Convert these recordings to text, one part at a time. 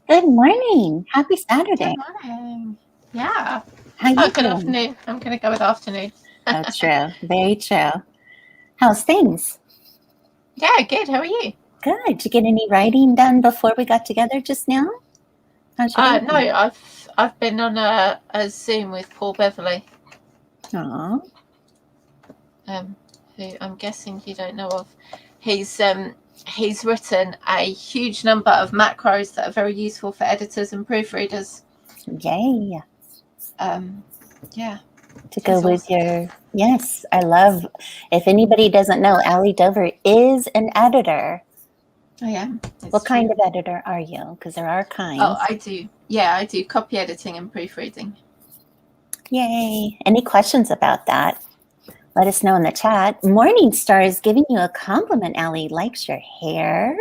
Good morning. Happy Saturday. Good morning. Yeah. How you Good doing? afternoon. I'm going to go with afternoon. Oh, true. Very true. How's things? Yeah, good. How are you? Good. Did you get any writing done before we got together just now? How's your day No, I've been on a Zoom with Paul Beverley, Aw. who I'm guessing you don't know of. He's written a huge number of macros that are very useful for editors and proofreaders. Yay. Yeah. To go He's with awesome. your, yes, I love, if anybody doesn't know, Ali Dover is an editor. I am. What kind of editor are you? Because there are kinds. Oh, I do. Yeah, I do copy editing and proofreading. Yay. Any questions about that? Let us know in the chat. Morningstar is giving you a compliment, Ali. Likes your hair.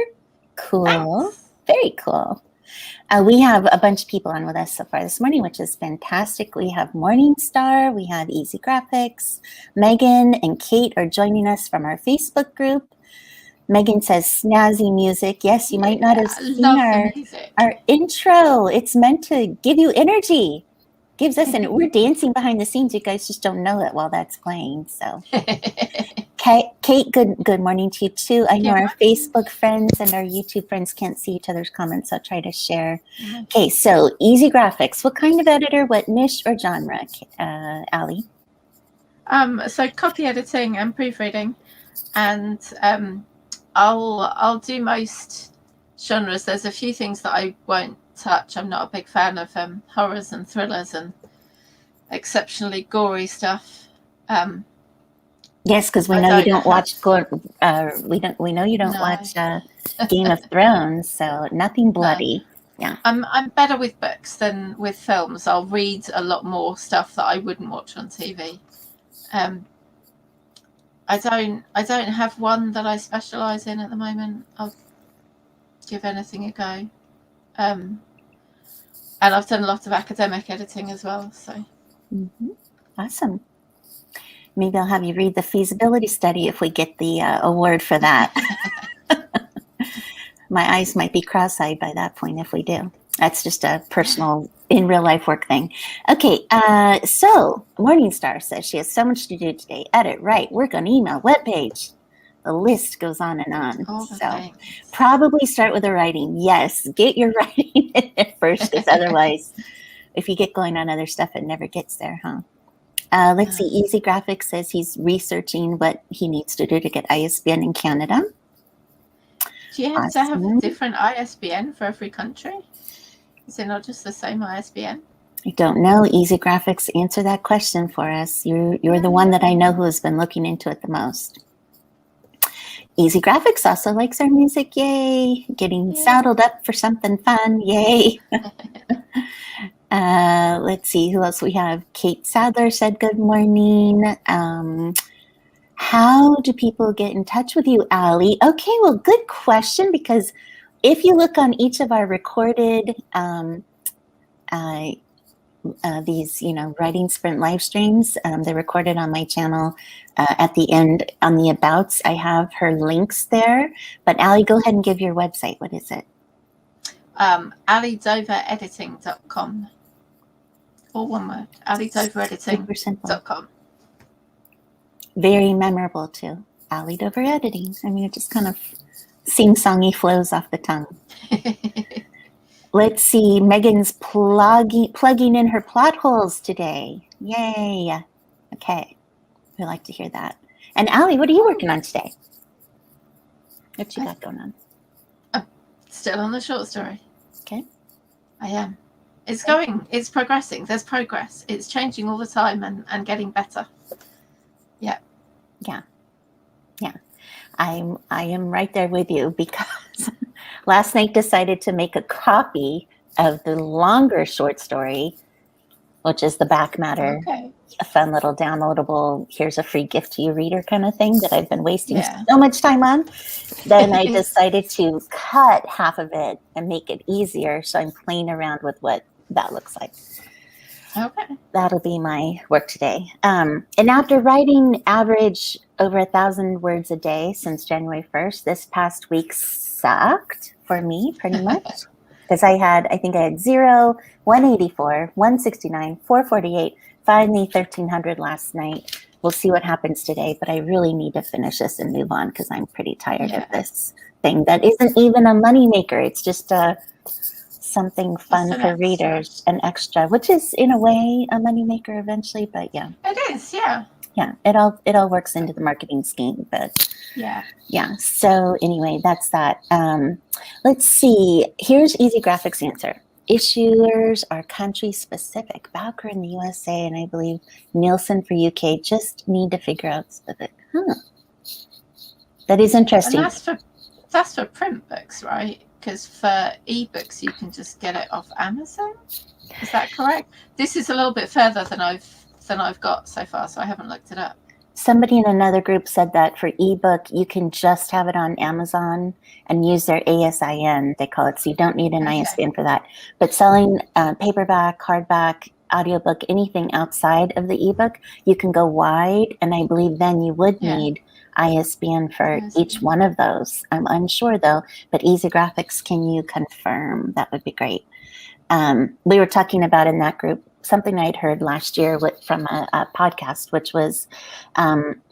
Cool. Thanks. Very cool. We have a bunch of people on with us so far this morning, which is fantastic. We have Morningstar, we have Easy Graphics. Megan and Kate are joining us from our Facebook group. Megan says snazzy music. Yes, you might not have seen our intro. It's meant to give you energy. Gives us, and we're dancing behind the scenes. You guys just don't know it while that's playing. So, Kate, good morning to you too. I know our Facebook friends and our YouTube friends can't see each other's comments, so I'll try to share. Okay, so Easy Graphics. What kind of editor? What niche or genre, Ali? So copy editing and proofreading, and I'll do most genres. There's a few things that I won't touch. I'm not a big fan of horrors and thrillers and exceptionally gory stuff. Yes, because we know you don't watch we know you don't watch Game of Thrones, so nothing bloody. No. Yeah, I'm better with books than with films. I'll read a lot more stuff that I wouldn't watch on TV. I don't have one that I specialise in at the moment. I'll give anything a go. And I've done a lot of academic editing as well. So awesome. Maybe I'll have you read the feasibility study if we get the award for that. My eyes might be cross-eyed by that point if we do. That's just a personal, in real life work thing. Okay, so Morningstar says she has so much to do today. Edit, write, work on email, webpage. The list goes on and on. So probably start with the writing. Yes, get your writing in there first, because otherwise, if you get going on other stuff, it never gets there, huh? Let's see, Easy Graphics says he's researching what he needs to do to get ISBN in Canada. Do you have to have a different ISBN for every country? Is it not just the same ISBN? I don't know. Easy Graphics, answer that question for us. You're the one that I know who has been looking into it the most. Easy Graphics also likes our music. Yay. Getting saddled up for something fun. Yay. Let's see who else we have. Kate Sadler said good morning. How do people get in touch with you, Ali? Okay, well, good question, because if you look on each of our recorded these, writing sprint live streams, they're recorded on my channel. At the end on the abouts, I have her links there. But Ali, go ahead and give your website. What is it? alidoverediting.com. All one word. alidoverediting.com. Very memorable too. Ali Dover Editing. I mean, it just kind of sing-songy flows off the tongue. Let's see. Megan's plugging in her plot holes today. Yay. Okay. We like to hear that. And Ali, what are you working on today? What you got going on? I'm still on the short story. Okay. I am. It's going. It's progressing. There's progress. It's changing all the time and getting better. Yeah. I am right there with you, because last night decided to make a copy of the longer short story, which is the back matter. Okay. A fun little downloadable, here's a free gift to your reader kind of thing that I've been wasting so much time on. Then I decided to cut half of it and make it easier. So I'm playing around with what that looks like. Okay. That'll be my work today. And after writing average over 1,000 words a day since January 1st, this past week sucked for me pretty much. Because I think I had 0, 184, 169, 448, finally 1,300 last night. We'll see what happens today, but I really need to finish this and move on because I'm pretty tired of this thing that isn't even a moneymaker. It's just something fun for readers, an extra, which is in a way a moneymaker eventually, but yeah. It is, yeah. Yeah, it all works into the marketing scheme, but yeah. So anyway, that's that. Let's see. Here's Easy Graphics answer. Issuers are country specific. Bowker in the USA, and I believe Nielsen for UK. Just need to figure out specific. That is interesting. And that's for print books, right? Because for ebooks, you can just get it off Amazon. Is that correct? This is a little bit further than I've got so far, so I haven't looked it up. Somebody in another group said that for ebook, you can just have it on Amazon and use their ASIN, they call it, so you don't need an ISBN for that. But selling paperback, hardback, audiobook, anything outside of the ebook, you can go wide, and I believe then you would need ISBN for each one of those. I'm unsure though, but Easy Graphics, can you confirm? That would be great. We were talking about in that group something I'd heard last year from a podcast, which was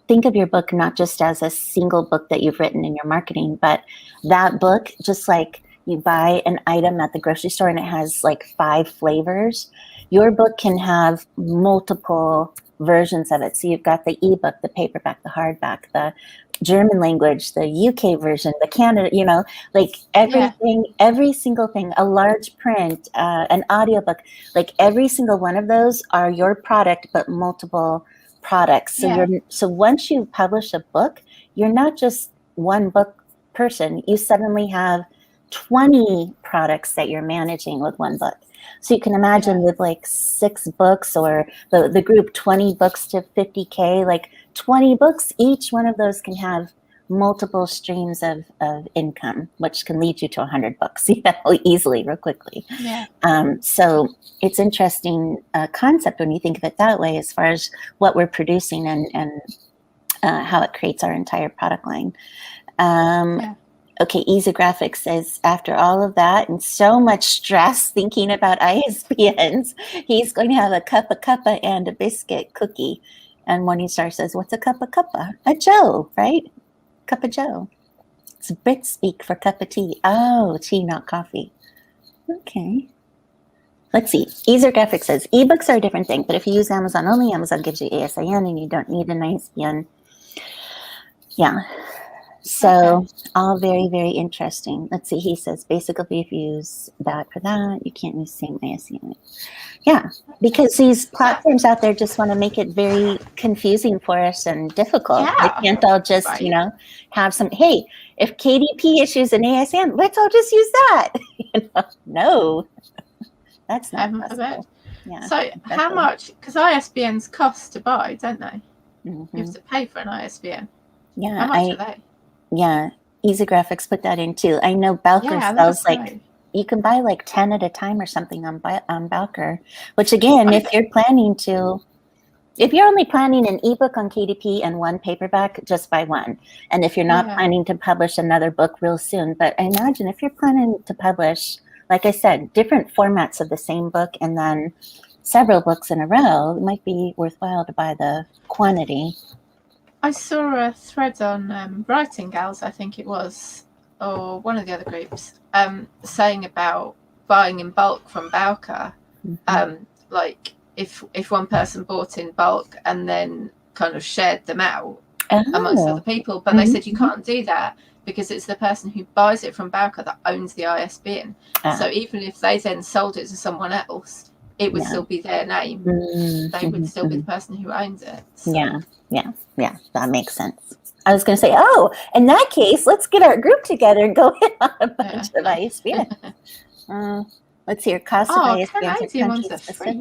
think of your book not just as a single book that you've written in your marketing, but that book, just like you buy an item at the grocery store and it has like 5 flavors, your book can have multiple versions of it. So you've got the ebook, the paperback, the hardback, the German language, the UK version, the Canada, like everything, every single thing, a large print, an audiobook, like every single one of those are your product, but multiple products. So so once you publish a book, you're not just one book person. You suddenly have 20 products that you're managing with one book. So you can imagine with like 6 books or the group 20 books to 50K, like 20 books, each one of those can have multiple streams of income, which can lead you to 100 books easily, real quickly. So it's interesting concept when you think of it that way, as far as what we're producing and how it creates our entire product line. Okay, Easy Graphics says, after all of that and so much stress thinking about ISBNs, he's going to have a cup of cuppa and a biscuit cookie. And Morningstar says, what's a cup of cuppa? A Joe, right? Cup of Joe. It's Brit speak for cup of tea. Oh, tea, not coffee. Okay. Let's see. Easy Graphics says, ebooks are a different thing, but if you use Amazon only, Amazon gives you ASIN and you don't need an ISBN. Yeah. So all very, very interesting. Let's see. He says, basically, if you use that for that, you can't use the same ISBN. Yeah, because these platforms out there just want to make it very confusing for us and difficult. They can't all just, have some, hey, if KDP issues an ASN, let's all just use that. No, that's not possible. Yeah, so how much, because ISBNs cost to buy, don't they? You have to pay for an ISBN. Yeah. How much are they? Yeah, Easy Graphics put that in too. I know Bowker sells like, you can buy like 10 at a time or something on Bowker, which again, if you're only planning an ebook on KDP and 1 paperback, just buy 1. And if you're not planning to publish another book real soon, but I imagine if you're planning to publish, like I said, different formats of the same book and then several books in a row, it might be worthwhile to buy the quantity. I saw a thread on Writing Gals, I think it was, or one of the other groups, saying about buying in bulk from Bowker. Like if one person bought in bulk and then kind of shared them out amongst other people, but they said you can't do that because it's the person who buys it from Bowker that owns the ISBN. So even if they then sold it to someone else, it would still be their name. They would still be the person who owns it. So. Yeah, that makes sense. I was going to say, oh, in that case, let's get our group together and go in on a bunch of ISBN. Let's see, your cost of ISBN are country specific.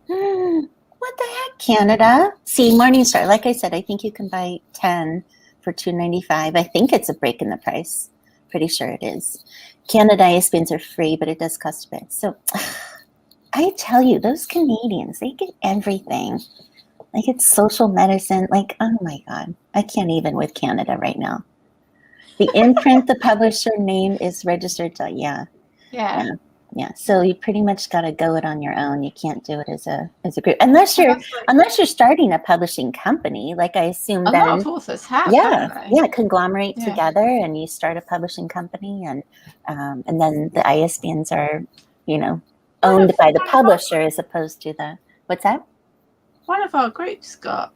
What the heck, Canada? See, Morningstar, like I said, I think you can buy 10 for $2.95. I think it's a break in the price. Pretty sure it is. Canada ISBNs are free, but it does cost a bit. So I tell you, those Canadians, they get everything. Like it's social medicine. Like, oh my God, I can't even with Canada right now. The imprint, the publisher name is registered to, yeah. Yeah. So you pretty much got to go it on your own. You can't do it as a group unless you're starting a publishing company. Like I assume a then, lot of authors have, haven't they? conglomerate together and you start a publishing company, and then the ISBNs are, owned by the publisher as opposed to the what's that? One of our groups got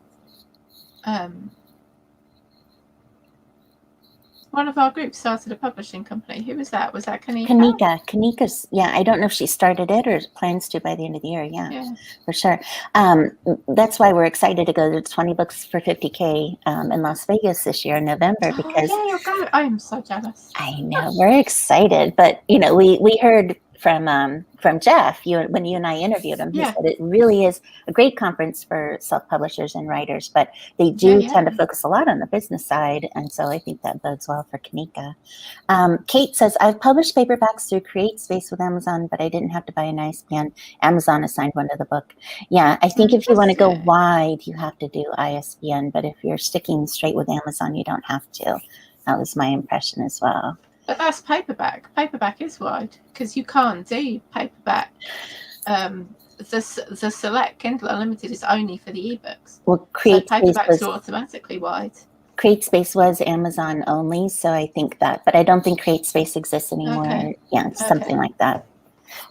one of our groups started a publishing company. Who was that? Was that Kanika? Kanika's, I don't know if she started it or plans to by the end of the year. Yeah. For sure. That's why we're excited to go to 20 books for 50K in Las Vegas this year in November. Because you're going. I am so jealous. I know, we're excited, but we heard from Jeff, when you and I interviewed him, he said it really is a great conference for self-publishers and writers, but they do tend to focus a lot on the business side, and so I think that bodes well for Kanika. Kate says, I've published paperbacks through CreateSpace with Amazon, but I didn't have to buy an ISBN. Amazon assigned one to the book. Yeah, I think if you want to go wide, you have to do ISBN, but if you're sticking straight with Amazon, you don't have to. That was my impression as well. But that's paperback. Paperback is wide because you can't do paperback. The Select Kindle Unlimited is only for the ebooks. Well, paperbacks are automatically wide. CreateSpace was Amazon only, so I think that, but I don't think CreateSpace exists anymore. Okay. Yeah, something like that.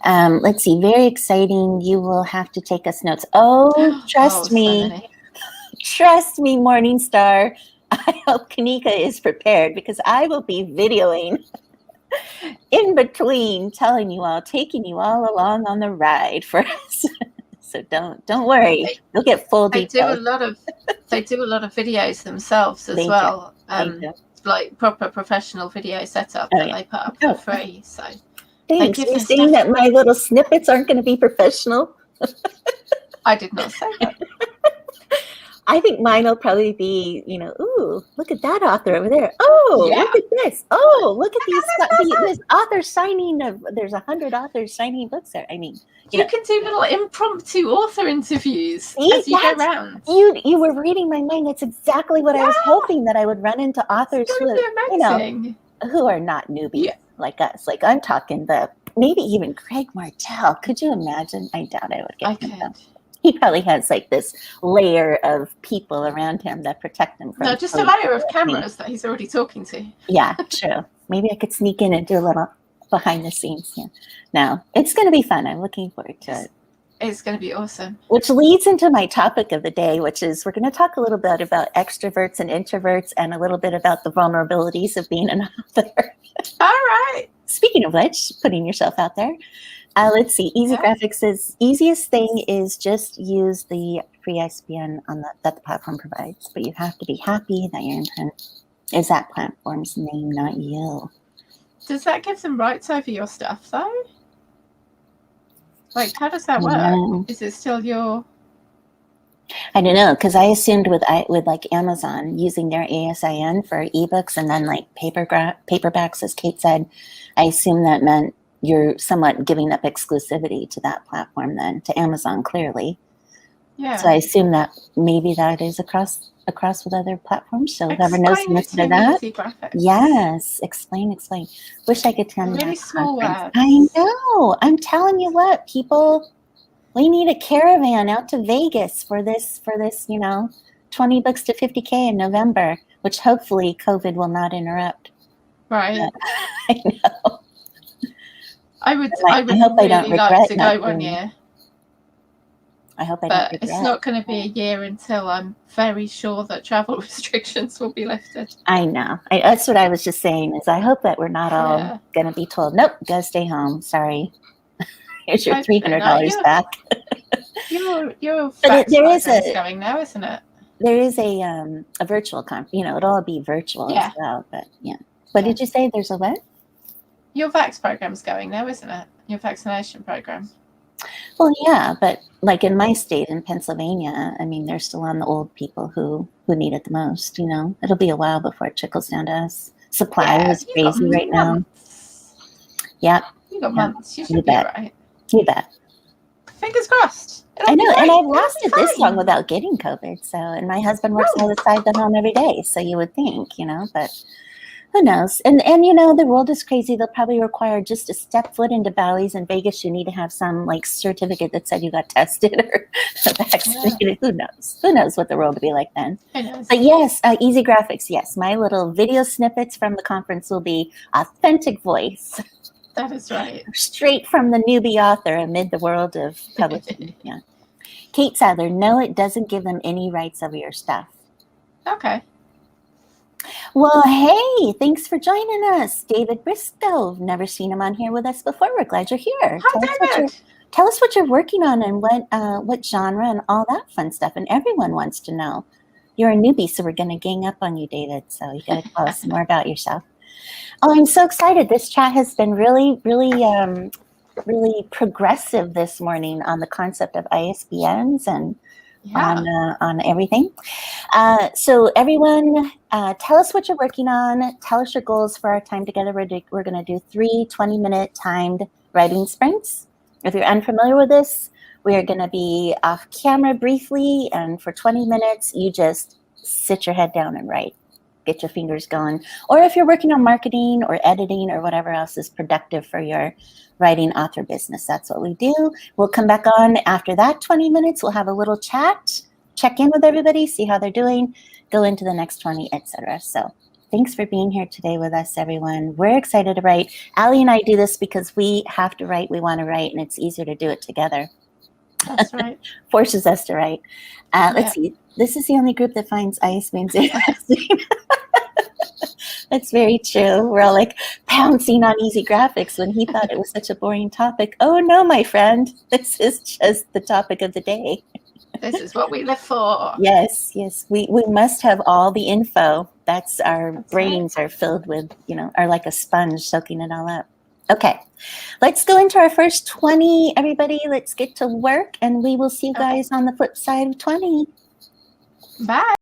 Let's see. Very exciting. You will have to take us notes. Oh, trust me. So trust me, Morningstar. I hope Kanika is prepared because I will be videoing in between, taking you all along on the ride for us. So don't worry, you'll get full details. They do a lot of videos themselves as well, like proper professional video setup that they put up for free. So thanks. You're saying that my little snippets aren't going to be professional? I did not say that. I think mine will probably be, ooh, look at that author over there. Oh, look at this. Oh, look at this author signing there's 100 authors signing books there. I mean, you can do little impromptu author interviews as you go around. You were reading my mind. That's exactly what I was hoping, that I would run into authors who are not newbies like us. Like I'm talking maybe even Craig Martelle. Could you imagine? I doubt I would get him. He probably has like this layer of people around him that protect him from. No, just a layer of cameras that he's already talking to. Yeah, true. Maybe I could sneak in and do a little behind the scenes. Yeah. No, it's going to be fun. I'm looking forward to it. It's going to be awesome. Which leads into my topic of the day, which is we're going to talk a little bit about extroverts and introverts and a little bit about the vulnerabilities of being an author. All right. Speaking of which, putting yourself out there. Let's see. Easy Graphics says easiest thing is just use the free ISBN that the platform provides, but you have to be happy that your intent is that platform's name, not you. Does that give them rights over your stuff though? Like, how does that work? No. Is it still your? I don't know, because I assumed with like Amazon using their ASIN for ebooks and then like paperbacks, as Kate said, I assume that meant you're somewhat giving up exclusivity to that platform then, to Amazon, clearly. Yeah. So I assume that maybe that is across with other platforms. So whoever knows the answer to that. Yes. Explain. Wish I could tell you really that. Small words. I know. I'm telling you what, people, we need a caravan out to Vegas for this, 20 books to 50K in November, which hopefully COVID will not interrupt. Right. But, I know. I would hope really I don't like to go one year. I hope I don't regret. But it's not going to be a year until I'm very sure that travel restrictions will be lifted. I know. That's what I was just saying, is I hope that we're not all going to be told, nope, go stay home. Sorry. Here's your $300 back. Your there is going now, isn't it? There is a virtual conference. It'll all be virtual as well. But What did you say? There's a what? Your vax program's going now, isn't it? Your vaccination program. Well, yeah, but like in my state, in Pennsylvania, I mean, they're still on the old people who need it the most. It'll be a while before it trickles down to us. Supply is crazy right now. Yeah. You got months. You should be right. You bet. Fingers crossed. I know, and I've lasted this long without getting COVID. So, and my husband works outside the home every day. So you would think, but Who knows? And the world is crazy. They'll probably require just to step foot into Bally's in Vegas. You need to have some like certificate that said you got tested or vaccinated. Yeah. Who knows? Who knows what the world will be like then? Who knows? But yes, easy graphics. Yes, my little video snippets from the conference will be authentic voice. That is right. Straight from the newbie author amid the world of publishing. Yeah. Kate Sadler, no, it doesn't give them any rights over your stuff. Okay. Well, hey, thanks for joining us. David Briscoe. Never seen him on here with us before. We're glad you're here. Hi, David. Tell us what you're working on and what genre and all that fun stuff. And everyone wants to know. You're a newbie, so we're going to gang up on you, David. So you got to tell us more about yourself. Oh, I'm so excited. This chat has been really, really, really progressive this morning on the concept of ISBNs and on everything. So everyone, tell us what you're working on. Tell us your goals for our time together. We're going to do 3 20-minute timed writing sprints. If you're unfamiliar with this, we are going to be off camera briefly, and for 20 minutes, you just sit your head down and write. Get your fingers going. Or if you're working on marketing or editing or whatever else is productive for your writing author business, that's what we do. We'll come back on after that 20 minutes. We'll have a little chat, check in with everybody, see how they're doing, go into the next 20, etc. So thanks for being here today with us, everyone. We're excited to write. Allie and I do this because we have to write, we want to write, and it's easier to do it together. That's right. Forces us to write. Let's see. This is the only group that finds ISBNs interesting. That's very true. We're all like pouncing on easy graphics when he thought it was such a boring topic. Oh no, my friend. This is just the topic of the day. This is what we live for. Yes, yes. We must have all the info. That's our brains are filled with, are like a sponge soaking it all up. Okay, let's go into our first 20. Everybody, let's get to work, and we will see you guys on the flip side of 20. Bye.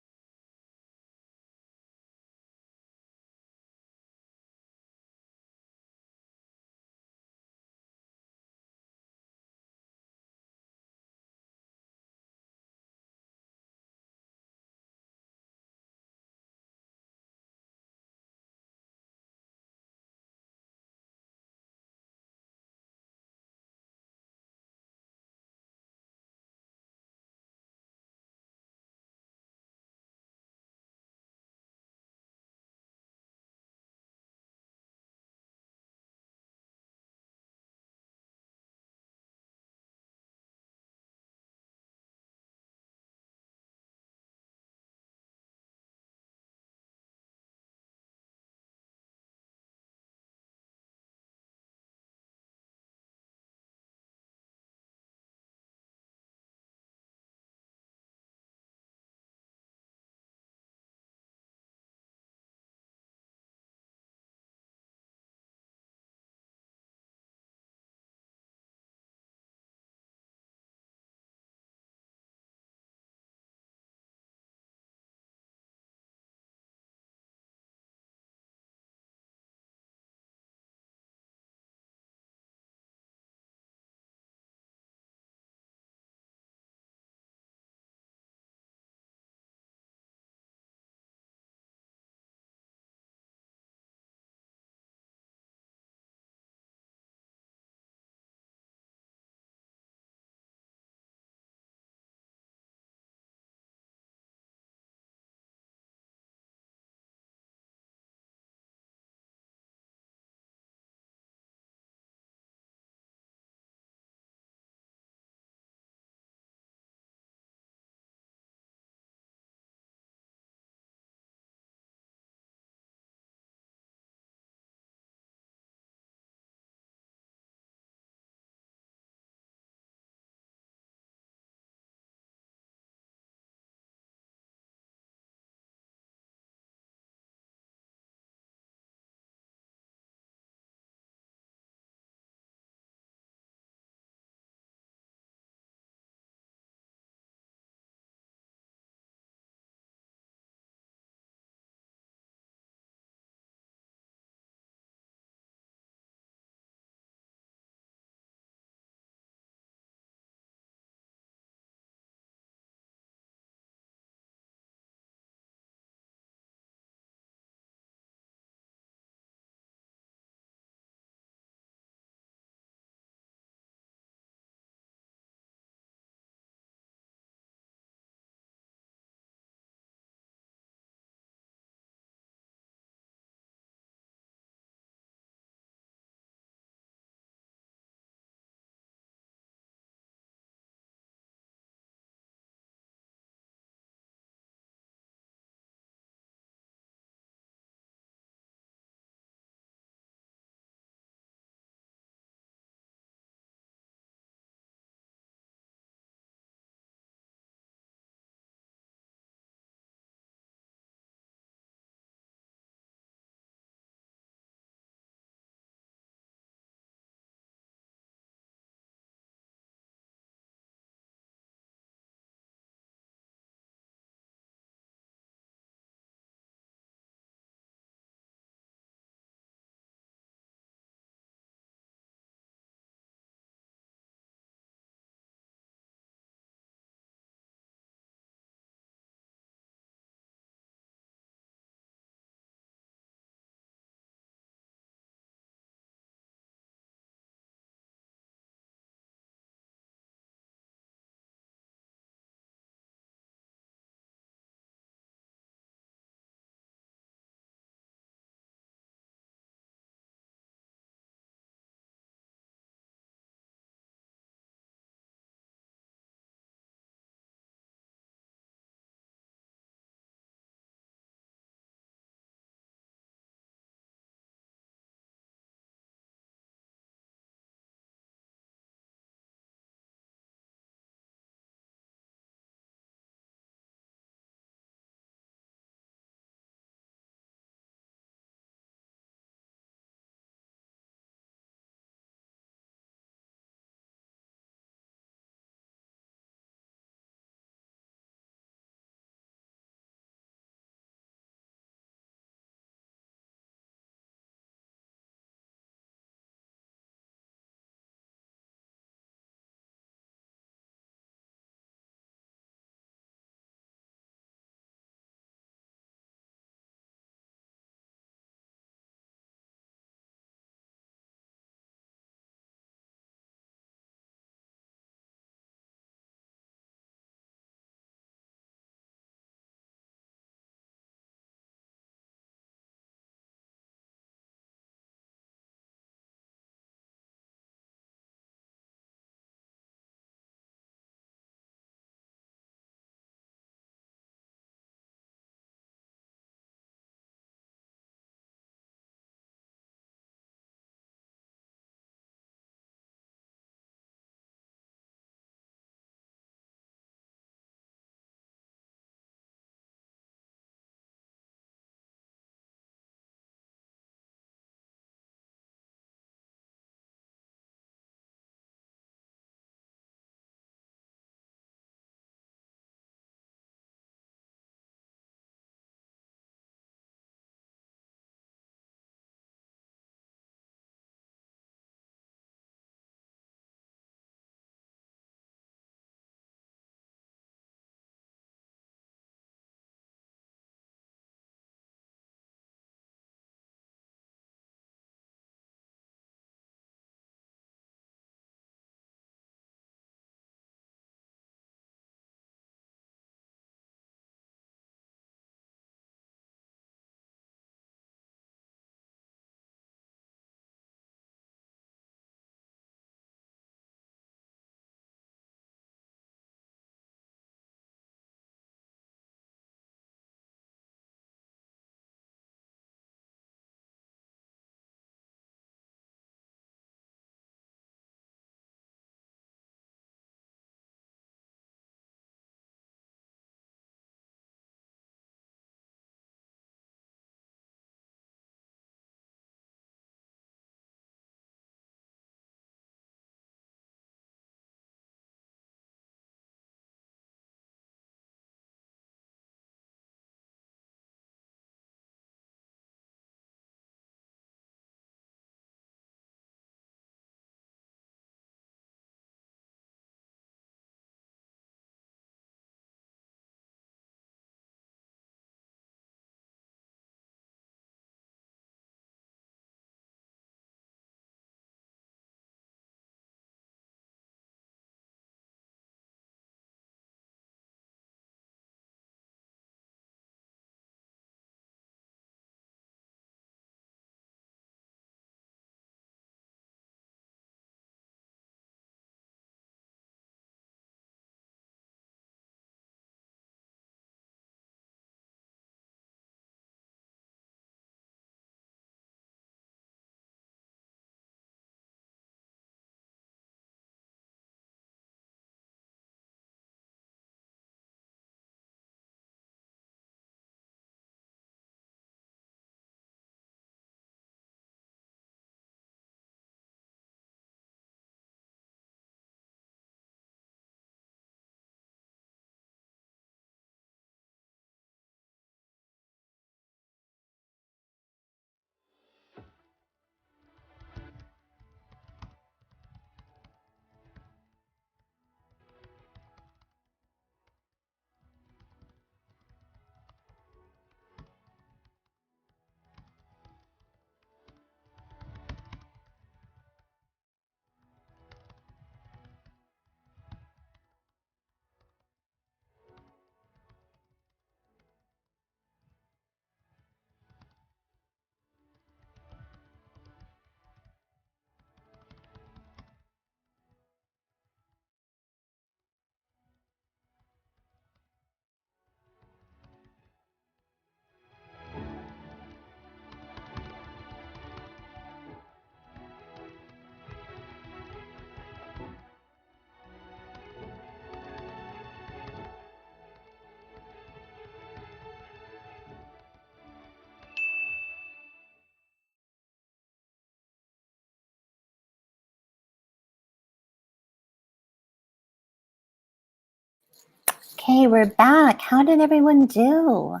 Okay, we're back. How did everyone do?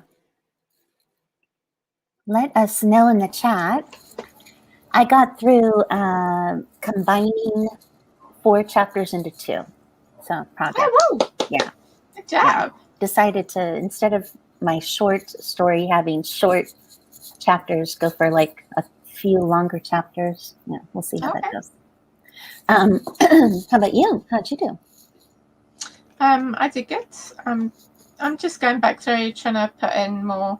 Let us know in the chat. I got through combining 4 chapters into 2. So progress. Oh, whoa. Yeah. Good job. Yeah. Decided to, instead of my short story having short chapters, go for like a few longer chapters. Yeah, we'll see how that goes. How about you? How'd you do? I did good. I'm just going back through, trying to put in more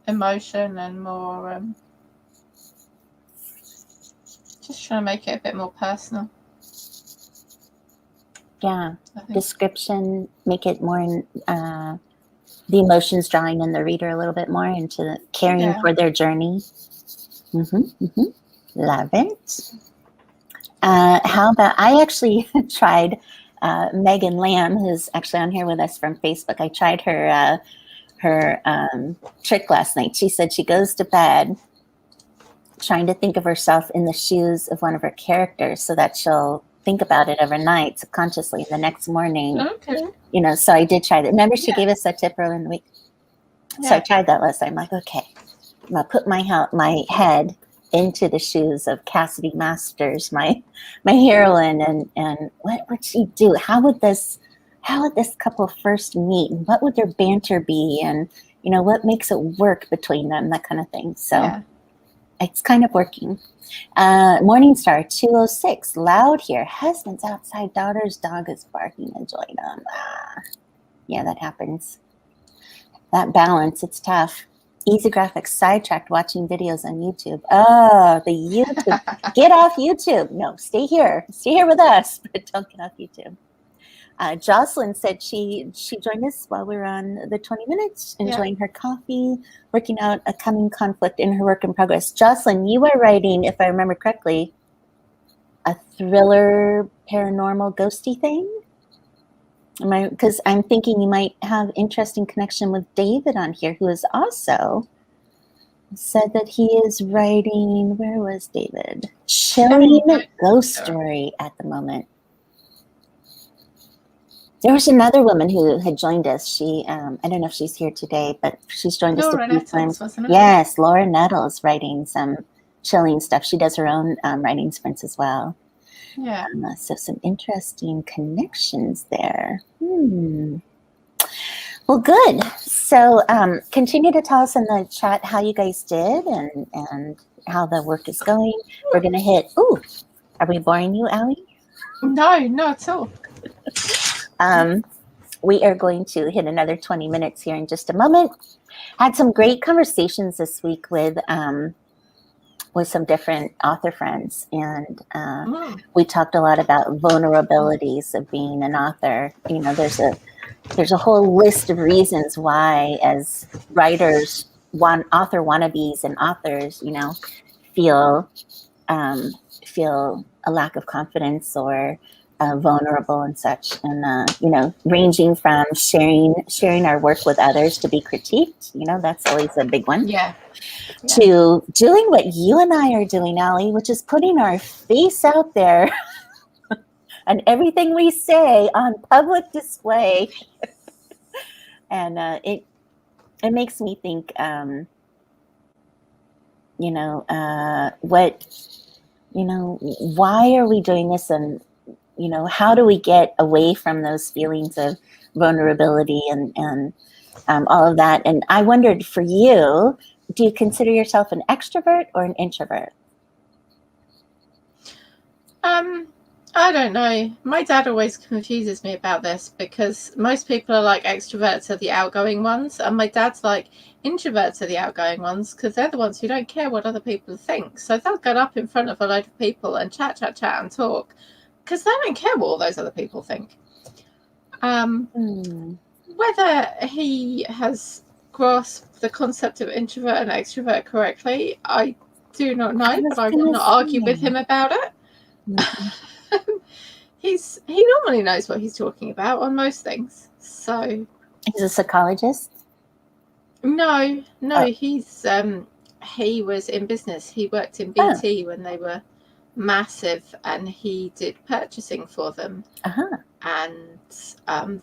emotion and more, just trying to make it a bit more personal. Yeah, description, make it more in the emotions, drawing in the reader a little bit more into caring for their journey. Love it. How about, I actually tried Megan Lamb, who's actually on here with us from Facebook. I tried her trick last night. She said she goes to bed trying to think of herself in the shoes of one of her characters so that she'll think about it overnight subconsciously, and the next morning, you know, so I did try that. Remember she gave us that tip earlier in the week? So I tried that last night. I'm like, okay, I'm going to put my head into the shoes of Cassidy Masters, my heroine, and what would she do? How would this couple first meet, and what would their banter be, and you know, what makes it work between them, that kind of thing. So it's kind of working. Morningstar 206, loud here. Husband's outside, daughter's dog is barking. Enjoy them. Yeah, that happens. That balance, it's tough. Easy Graphics sidetracked watching videos on YouTube. Oh, the YouTube. Get off YouTube. No, stay here. Stay here with us, but don't get off YouTube. Jocelyn said she joined us while we were on the 20 minutes, enjoying her coffee, working out a coming conflict in her work in progress. Jocelyn, you are writing, if I remember correctly, a thriller, paranormal, ghosty thing? Because I'm thinking you might have interesting connection with David on here, who is also said that he is writing, where was David? Chilling ghost story at the moment. There was another woman who had joined us. She, I don't know if she's here today, but she's joined us a few times. Yes, Laura Nettles writing some chilling stuff. She does her own writing sprints as well. Yeah. So some interesting connections there. Well, good. So continue to tell us in the chat how you guys did and how the work is going. We're going to hit, are we boring you, Allie? No, not at all. We are going to hit another 20 minutes here in just a moment. Had some great conversations this week with some different author friends, and we talked a lot about vulnerabilities of being an author. You know, there's a whole list of reasons why, as writers, author wannabes and authors, you know, feel a lack of confidence or vulnerable and such, and you know, ranging from sharing our work with others to be critiqued. You know, that's always a big one. To doing what you and I are doing, Allie, which is putting our face out there and everything we say on public display. And it makes me think, you know, why are we doing this, and you know, how do we get away from those feelings of vulnerability and all of that? And I wondered, for you, do you consider yourself an extrovert or an introvert? I don't know. My dad always confuses me about this, because most people are like, extroverts are the outgoing ones, and my dad's like, introverts are the outgoing ones, because they're the ones who don't care what other people think. So they'll get up in front of a load of people and chat and talk, because they don't care what all those other people think. Whether he has grasped the concept of introvert and extrovert correctly, I do not know, but I will not argue with him about it. He normally knows what he's talking about on most things. So he's a psychologist? No, he's he was in business. He worked in BT when they were massive, and he did purchasing for them. Uh-huh. And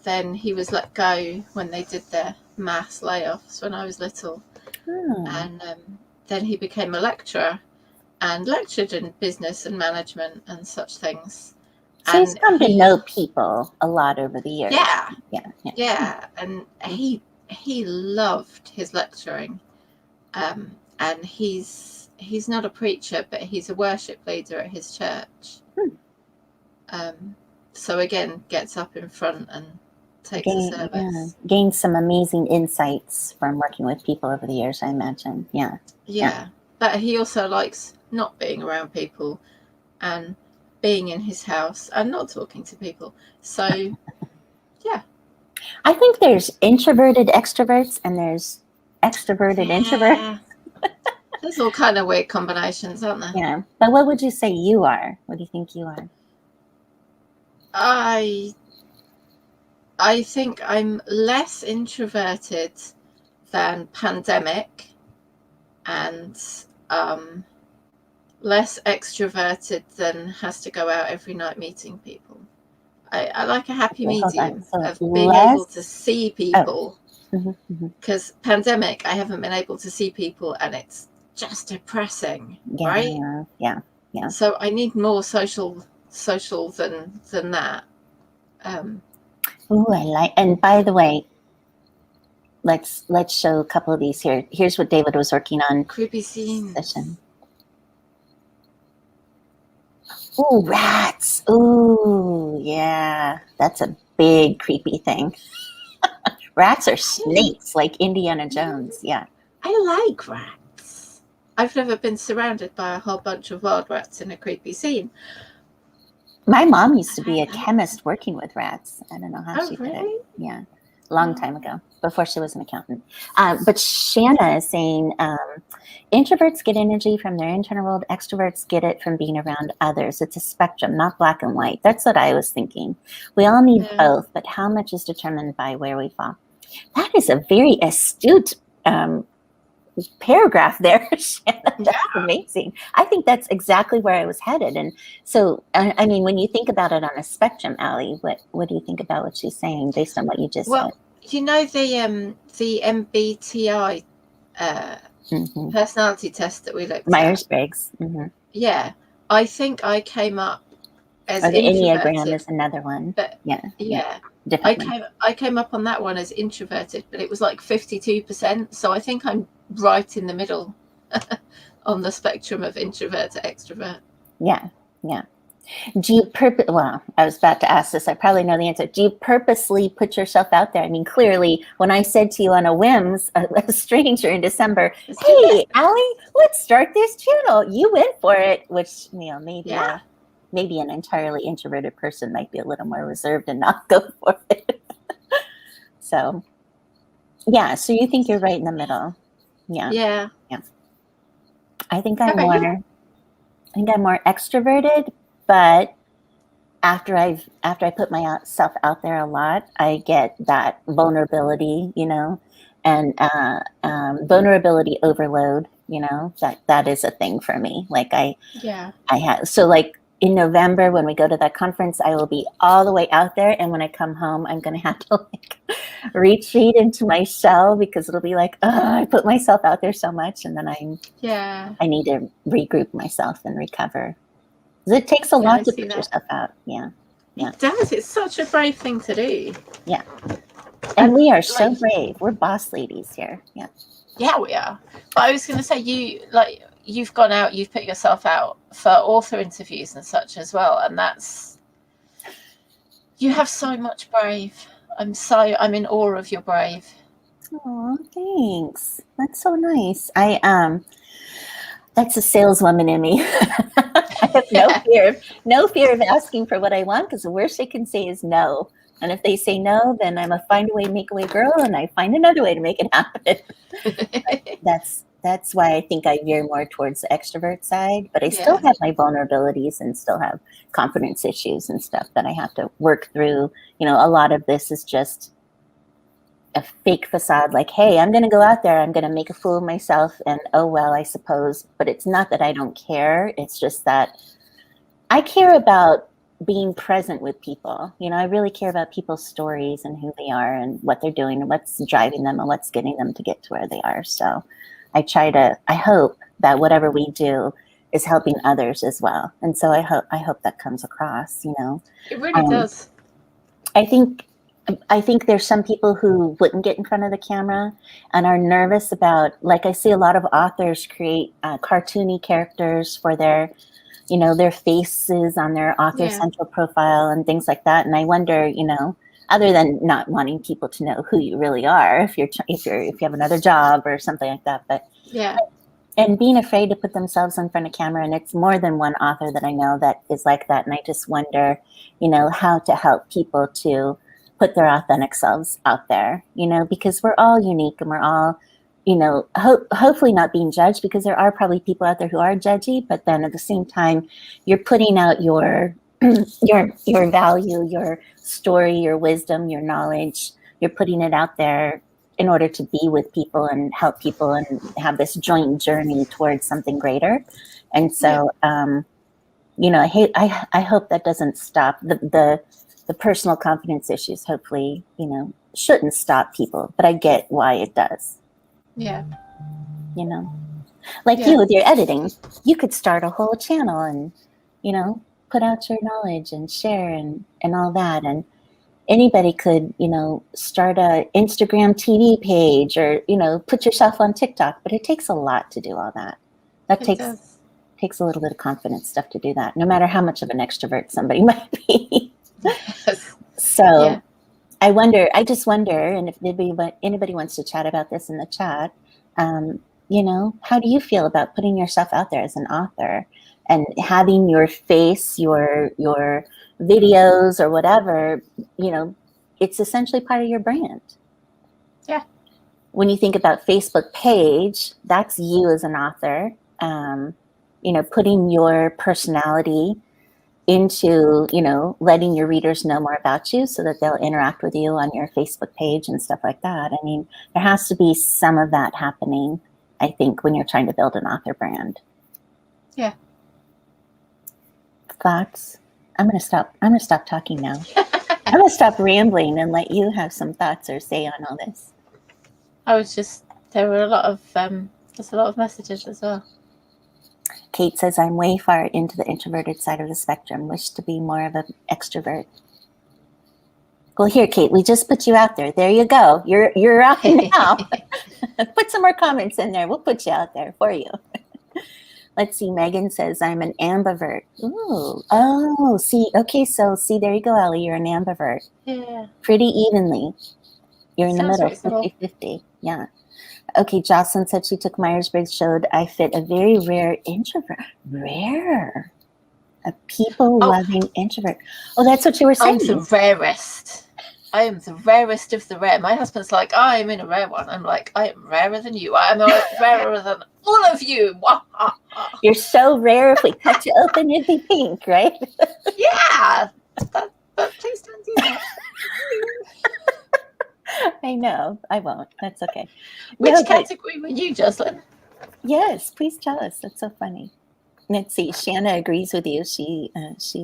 then he was let go when they did their mass layoffs when I was little. And then he became a lecturer and lectured in business and management and such things. So he's come to know people a lot over the years. Yeah. And he loved his lecturing. And he's not a preacher, but he's a worship leader at his church. So again, gets up in front and takes a service. Gained some amazing insights from working with people over the years, I imagine. Yeah. But he also likes not being around people and being in his house and not talking to people. So, yeah. I think there's introverted extroverts and there's extroverted introverts. There's all kind of weird combinations, aren't there? Yeah. But what would you say you are? What do you think you are? I think I'm less introverted than pandemic and less extroverted than has to go out every night meeting people. I like a happy medium of being able to see people. Because pandemic, I haven't been able to see people and it's just depressing, right? Yeah. So I need more social than that. I like. And by the way, let's show a couple of these here. Here's what David was working on. Creepy scenes. Session. Ooh, rats. Ooh, yeah. That's a big creepy thing. Rats are snakes, like Indiana Jones. Yeah. I like rats. I've never been surrounded by a whole bunch of wild rats in a creepy scene. My mom used to be a chemist working with rats. I don't know how she did it. Yeah. Long time ago, before she was an accountant. But Shanna is saying, introverts get energy from their internal world. Extroverts get it from being around others. It's a spectrum, not black and white. That's what I was thinking. We all need both, but how much is determined by where we fall. That is a very astute paragraph there, Shanna. That's amazing. I think that's exactly where I was headed. And so, I mean, when you think about it on a spectrum, Allie, what do you think about what she's saying based on what you just said? You know the MBTI personality test that we looked Myers-Briggs. Yeah, I think I came up as the Enneagram is another one. But yeah. I came up on that one as introverted, but it was like 52%. So I think I'm right in the middle on the spectrum of introvert to extrovert. Yeah. Do you well, I was about to ask this. I probably know the answer. Do you purposely put yourself out there? I mean, clearly, when I said to you on a whim, a stranger in December, hey, Allie, let's start this channel. You went for it, which, maybe an entirely introverted person might be a little more reserved and not go for it. So you think you're right in the middle. Yeah. I think I'm more extroverted, but after I put myself out there a lot, I get that vulnerability, and vulnerability overload, that is a thing for me. Like I have, so like in November, when we go to that conference, I will be all the way out there. And when I come home, I'm going to have to retreat into my shell because it'll be like, I put myself out there so much. And then I need to regroup myself and recover. It takes a lot to put yourself out. Yeah. It does. It's such a brave thing to do. Yeah. And we are so brave. We're boss ladies here. Yeah. Yeah, we are. But I was going to say, you've gone out, you've put yourself out for author interviews and such as well. And you have so much brave. I'm in awe of your brave. Oh, thanks. That's so nice. That's a saleswoman in me. I have no fear of asking for what I want, because the worst they can say is no. And if they say no, then I'm a find a way, make a way girl, and I find another way to make it happen. That's why I think I veer more towards the extrovert side, but I still have my vulnerabilities and still have confidence issues and stuff that I have to work through. A lot of this is just a fake facade, like, hey, I'm going to go out there, I'm going to make a fool of myself, and oh, well, I suppose. But it's not that I don't care. It's just that I care about being present with people. You know, I really care about people's stories and who they are and what they're doing and what's driving them and what's getting them to get to where they are. So I hope that whatever we do is helping others as well. And so I hope that comes across, you know. It really does. I think there's some people who wouldn't get in front of the camera and are nervous about, like I see a lot of authors create cartoony characters for their, you know, their faces on their author central profile and things like that. And I wonder, you know, other than not wanting people to know who you really are, if you have another job or something like that, but and being afraid to put themselves in front of camera. And it's more than one author that I know that is like that. And I just wonder, you know, how to help people to put their authentic selves out there, you know, because we're all unique and we're all, you know, hopefully not being judged, because there are probably people out there who are judgy, but then at the same time, you're putting out your value, your story, your wisdom, your knowledge, you're putting it out there in order to be with people and help people and have this joint journey towards something greater. And so, you know, I hope that doesn't stop the personal confidence issues. Hopefully, you know, shouldn't stop people, but I get why it does. Yeah. You know, like you with your editing, you could start a whole channel and, you know, put out your knowledge and share and all that. And anybody could, you know, start a Instagram TV page or, you know, put yourself on TikTok, but it takes a lot to do all that. That takes a little bit of confidence stuff to do that, no matter how much of an extrovert somebody might be. So I just wonder, and if anybody wants to chat about this in the chat, you know, how do you feel about putting yourself out there as an author and having your face, your videos or whatever, you know, it's essentially part of your brand. Yeah. When you think about Facebook page, that's you as an author, you know, putting your personality into, you know, letting your readers know more about you so that they'll interact with you on your Facebook page and stuff like that. I mean, there has to be some of that happening, I think, when you're trying to build an author brand. Yeah. Thoughts? I'm going to stop talking now. I'm going to stop rambling and let you have some thoughts or say on all this. There were a lot of, there's a lot of messages as well. Kate says, I'm way far into the introverted side of the spectrum, wish to be more of an extrovert. Well, here, Kate, we just put you out there. There you go. You're out now. Put some more comments in there. We'll put you out there for you. Let's see. Megan says, I'm an ambivert. Ooh. Oh, see. Okay, so see, there you go, Ellie. You're an ambivert. Yeah. Pretty evenly. You're in the middle, reasonable. 50-50. Yeah. Okay, Jocelyn said she took Myers-Briggs, showed I fit a very rare introvert. Rare. A people-loving introvert. Oh, that's what you were saying. I'm the rarest. I am the rarest of the rare. My husband's like, I'm in a rare one. I'm like, I am rarer than you. I am rarer than all of you. You're so rare. If we cut you open, you'd be pink, right? Yeah. But please don't do that. I know. I won't. That's okay. Which category were you, Jocelyn? Yes, please tell us. That's so funny. Let's see. Shanna agrees with you. She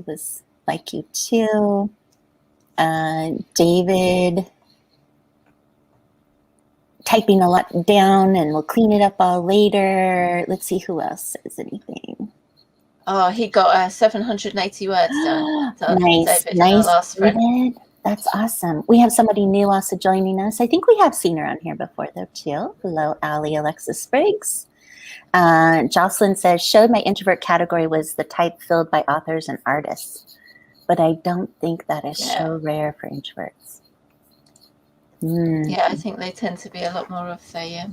was like you too. David typing a lot down, and we'll clean it up all later. Let's see who else says anything. Oh, he got 780 words done. Nice, David, nice. Last sprint. That's awesome. We have somebody new also joining us. I think we have seen her on here before, though, too. Hello, Allie Alexis Spriggs. Jocelyn says, showed my introvert category was the type filled by authors and artists. But I don't think that is so rare for introverts. Yeah, I think they tend to be a lot more of the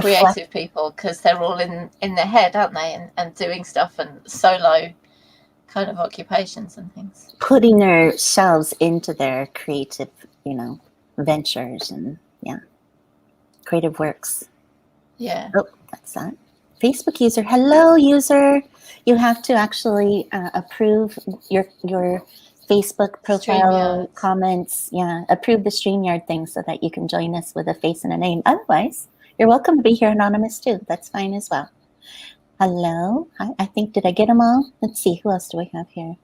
creative people, because they're all in their head, aren't they? And doing stuff and solo kind of occupations and things. Putting themselves into their creative, you know, ventures and creative works. Yeah. Oh, that's that. Facebook user. Hello, user. You have to actually approve your Facebook profile comments. Yeah, approve the StreamYard thing so that you can join us with a face and a name. Otherwise, you're welcome to be here anonymous too. That's fine as well. Hello. Hi. I think, did I get them all? Let's see. Who else do we have here?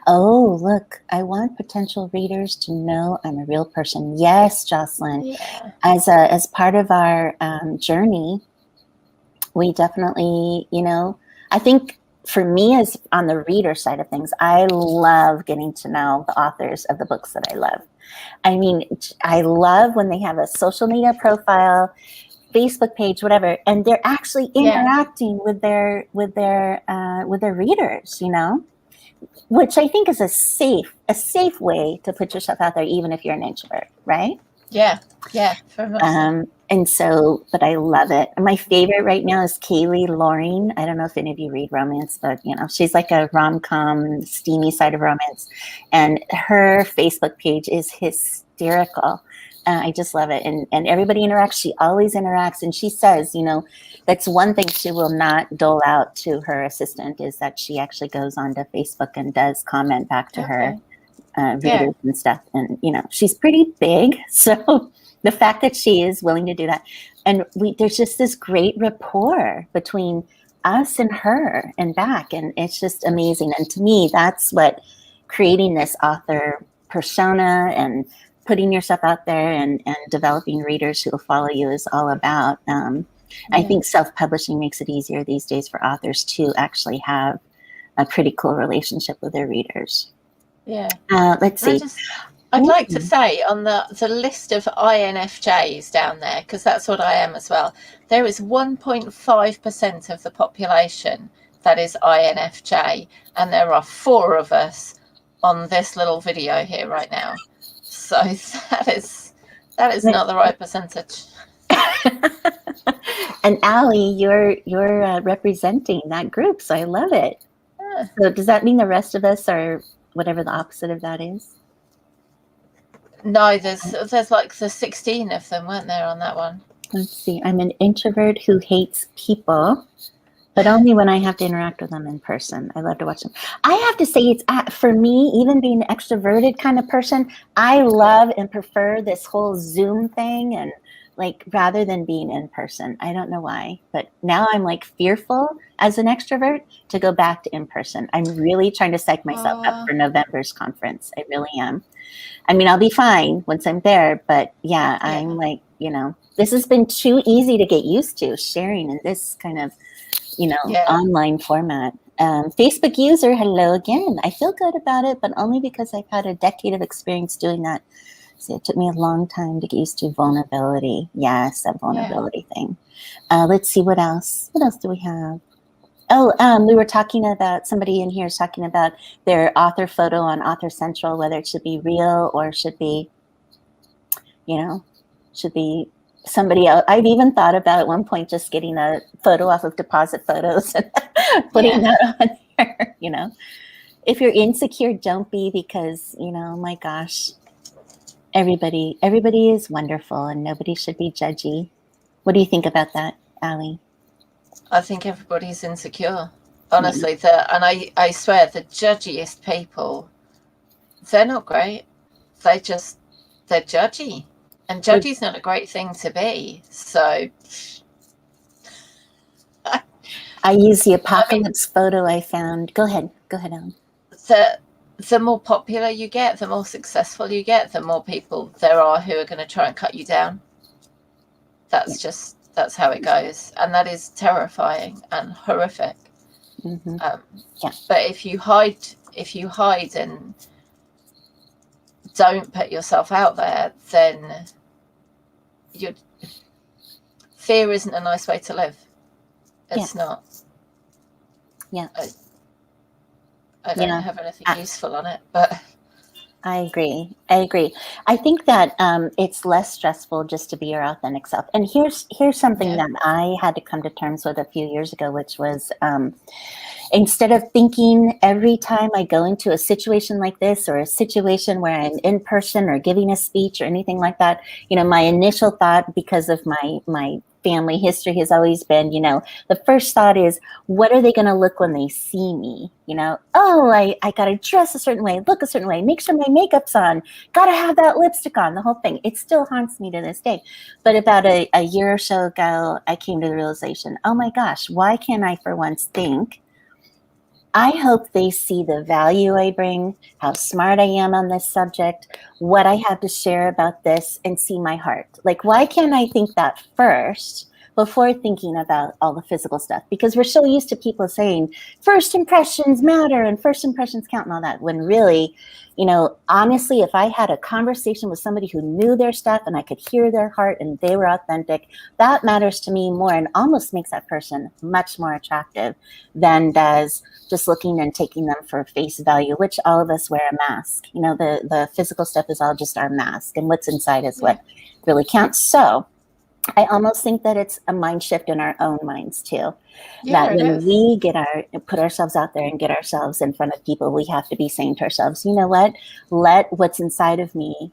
Oh, look, I want potential readers to know I'm a real person. Yes, Jocelyn. Yeah. As part of our journey, we definitely, I think for me, as on the reader side of things, I love getting to know the authors of the books that I love. I mean, I love when they have a social media profile, Facebook page, whatever, and they're actually interacting with their readers, which I think is a safe way to put yourself out there, even if you're an introvert, right? Yeah, very much so. And so, but I love it. My favorite right now is Kaylee Loring. I don't know if any of you read romance, but she's like a rom-com, steamy side of romance, and her Facebook page is hysterical. I just love it, and everybody interacts. She always interacts, and she says, that's one thing she will not dole out to her assistant, is that she actually goes onto Facebook and does comment back to her readers and stuff. And she's pretty big, so the fact that she is willing to do that, and there's just this great rapport between us and her and back, and it's just amazing. And to me, that's what creating this author persona and putting yourself out there and developing readers who will follow you is all about. I think self-publishing makes it easier these days for authors to actually have a pretty cool relationship with their readers. Yeah. Let's see. I'd like to say on the list of INFJs down there, because that's what I am as well, there is 1.5% of the population that is INFJ, and there are 4 of us on this little video here right now. So that is not the right percentage. And Allie, you're representing that group, so I love it. Yeah. So does that mean the rest of us are whatever the opposite of that is? No, there's like the 16 of them, weren't there, on that one? Let's see. I'm an introvert who hates people, but only when I have to interact with them in person. I love to watch them. I have to say, it's for me, even being an extroverted kind of person, I love and prefer this whole Zoom thing, and rather than being in person. I don't know why, but now I'm fearful as an extrovert to go back to in person. I'm really trying to psych myself up for November's conference. I really am. I mean, I'll be fine once I'm there, but I'm this has been too easy to get used to, sharing in this kind of, online format. Facebook user, hello again. I feel good about it, but only because I've had a decade of experience doing that. So it took me a long time to get used to vulnerability. Yes, that vulnerability thing. Let's see, what else? What else do we have? Oh, we were talking about, somebody in here is talking about their author photo on Author Central, whether it should be real or should be, should be somebody else. I've even thought about at one point just getting a photo off of Deposit Photos and putting that on there, If you're insecure, don't be, because, my gosh, everybody is wonderful and nobody should be judgy. What do you think about that, Allie? I think everybody's insecure, honestly. And I swear, the judgiest people, they're not great. They're judgy, and judgy's not a great thing to be. So I use the apocalypse photo I found. Go ahead, Ellen. The more popular you get, the more successful you get, the more people there are who are going to try and cut you down. That's how it goes, and that is terrifying and horrific. Mm-hmm. But if you hide and don't put yourself out there, then fear isn't a nice way to live. It's not. Yeah. I don't have anything useful on it, but I agree. I think that it's less stressful just to be your authentic self. And here's something that I had to come to terms with a few years ago, which was instead of thinking every time I go into a situation like this, or a situation where I'm in person or giving a speech or anything like that, my initial thought, because of my family history has always been, the first thought is, what are they going to look when they see me? Oh, I got to dress a certain way, look a certain way, make sure my makeup's on, got to have that lipstick on, the whole thing. It still haunts me to this day. But about a year or so ago, I came to the realization, oh my gosh, why can't I for once think, I hope they see the value I bring, how smart I am on this subject, what I have to share about this, and see my heart. Like, why can't I think that first before thinking about all the physical stuff? Because we're so used to people saying first impressions matter and first impressions count and all that, when really, honestly, if I had a conversation with somebody who knew their stuff and I could hear their heart and they were authentic, that matters to me more and almost makes that person much more attractive than does just looking and taking them for face value, which all of us wear a mask. The physical stuff is all just our mask, and what's inside is what really counts. So I almost think that it's a mind shift in our own minds too. That when we put ourselves out there and get ourselves in front of people, we have to be saying to ourselves, you know what? Let what's inside of me,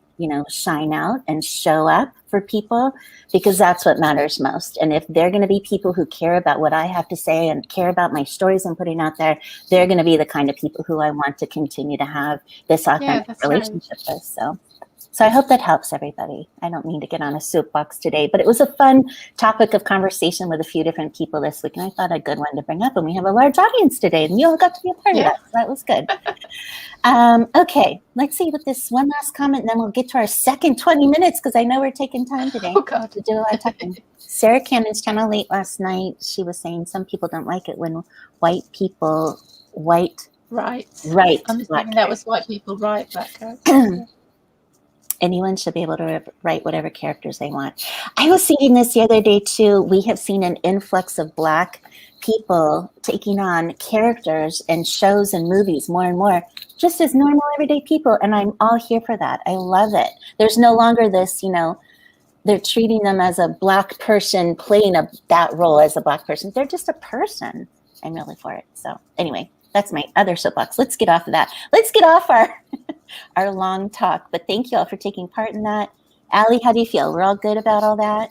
shine out and show up for people, because that's what matters most. And if they're going to be people who care about what I have to say and care about my stories I'm putting out there, they're going to be the kind of people who I want to continue to have this authentic relationship with. So I hope that helps everybody. I don't mean to get on a soapbox today, but it was a fun topic of conversation with a few different people this week, and I thought a good one to bring up. And we have a large audience today, and you all got to be a part of that. So that was good. Okay, let's see what this one last comment, and then we'll get to our second 20 minutes, because I know we're taking time today to do a lot of talking. Sarah Cannon's channel late last night. She was saying some people don't like it when white people write I'm black that was white people write black characters. Anyone should be able to write whatever characters they want. I was thinking this the other day too. We have seen an influx of Black people taking on characters in shows and movies more and more, just as normal everyday people. And I'm all here for that. I love it. There's no longer this, they're treating them as a Black person playing that role as a Black person. They're just a person. I'm really for it. So anyway, that's my other soapbox. Let's get off of that. Let's get off our long talk. But thank you all for taking part in that. Allie, how do you feel? We're all good about all that?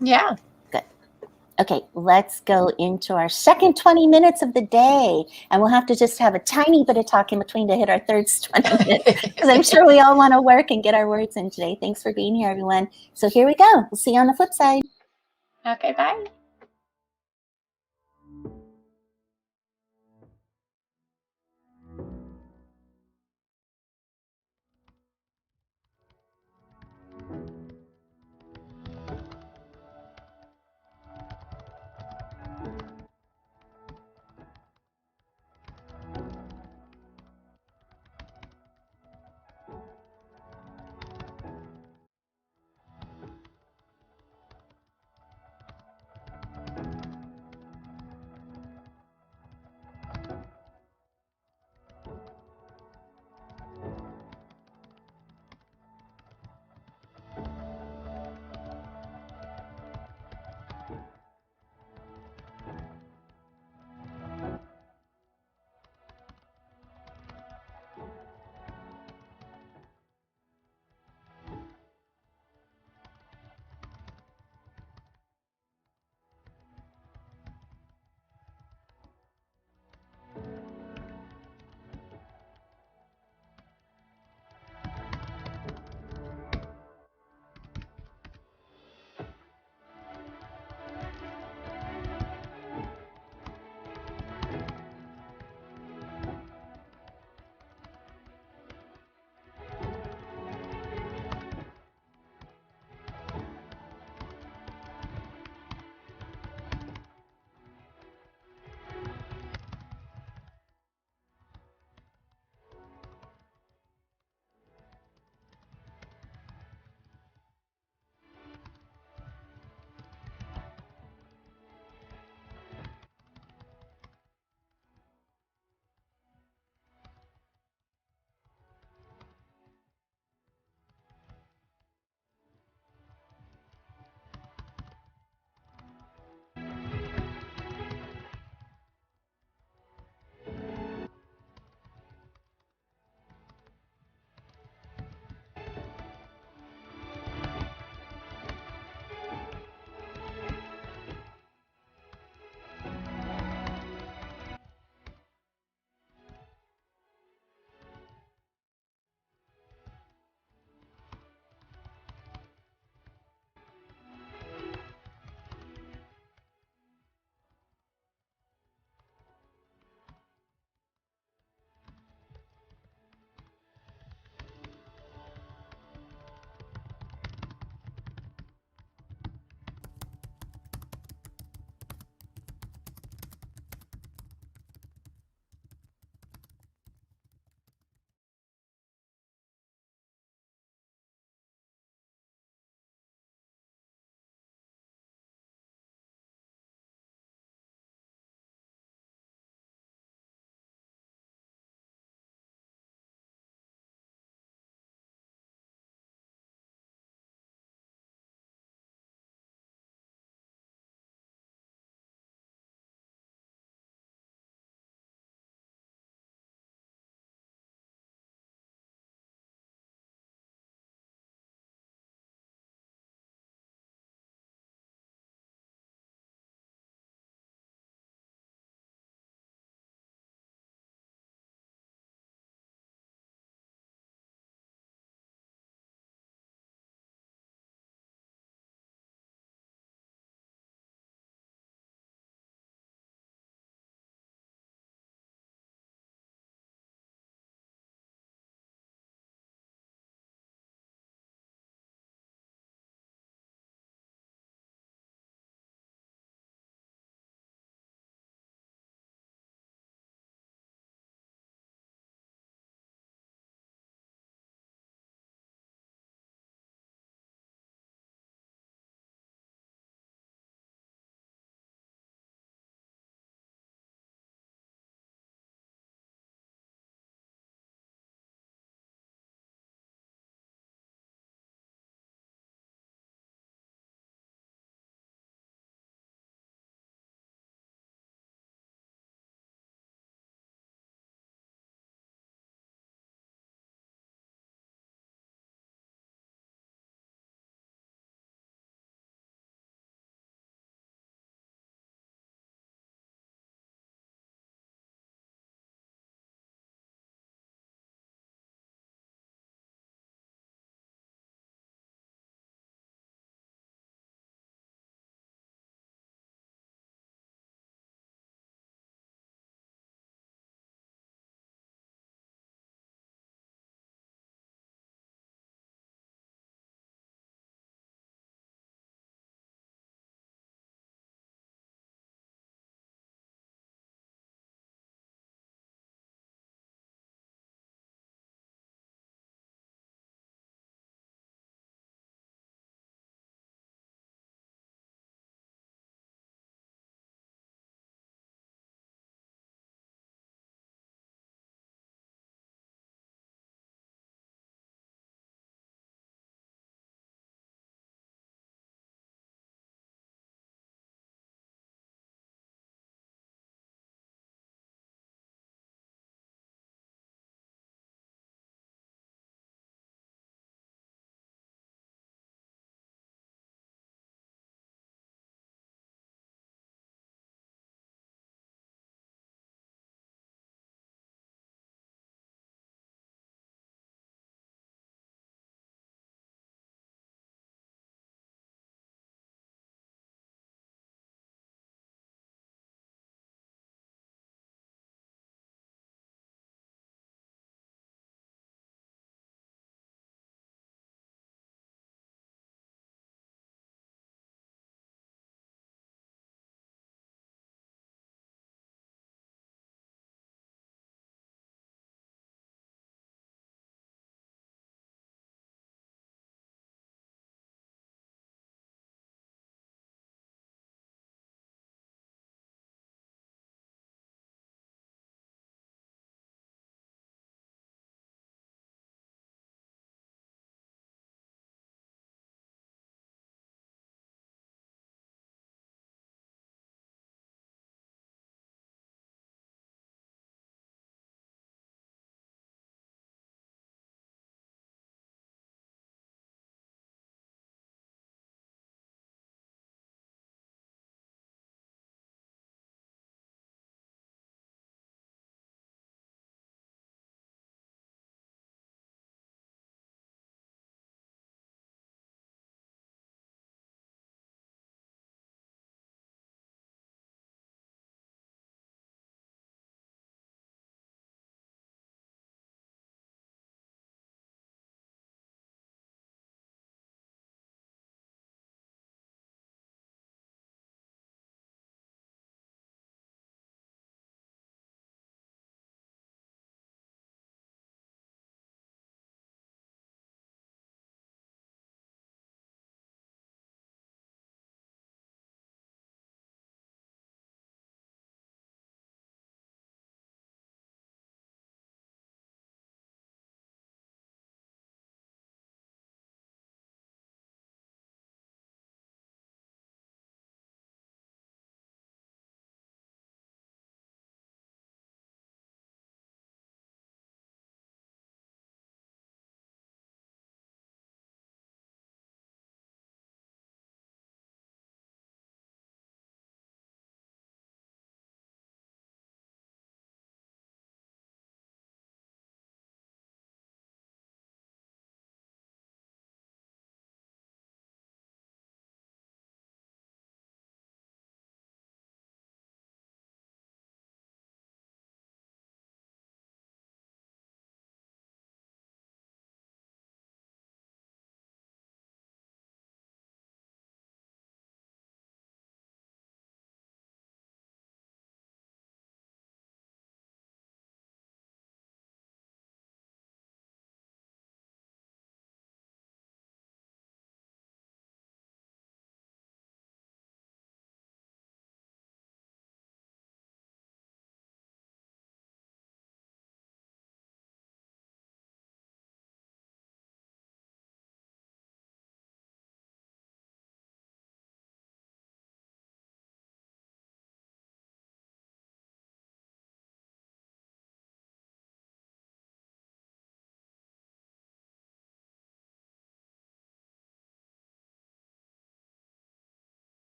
Yeah. Good. Okay, let's go into our second 20 minutes of the day. And we'll have to just have a tiny bit of talk in between to hit our third 20 minutes, because I'm sure we all want to work and get our words in today. Thanks for being here, everyone. So here we go. We'll see you on the flip side. Okay, bye.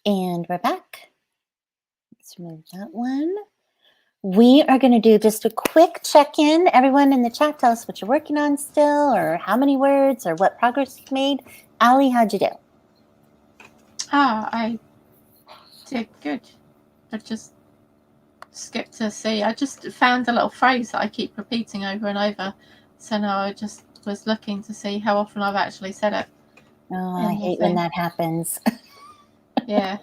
And we're back. Let's remove that one. We are going to do just a quick check-in. Everyone in the chat, tell us what you're working on still, or how many words, or what progress you've made. Allie, how'd you do? I did good. I just skipped to C. I just found a little phrase that I keep repeating over and over. So now I just was looking to see how often I've actually said it. Oh, I hate when that happens. Yeah.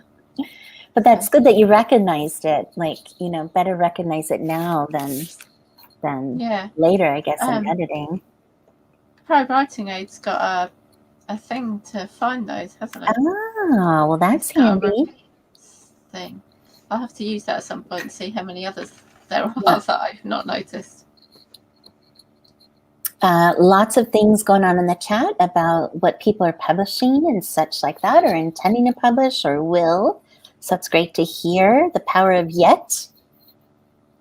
But that's good that you recognized it. Like, you know, better recognize it now than later, I guess, in editing. Pro Writing Aid's got a thing to find those, hasn't it? Oh, well, that's handy. Thing. I'll have to use that at some point and see how many others there are that I've not noticed. Lots of things going on in the chat about what people are publishing and such like that, or intending to publish or will. So it's great to hear the power of yet.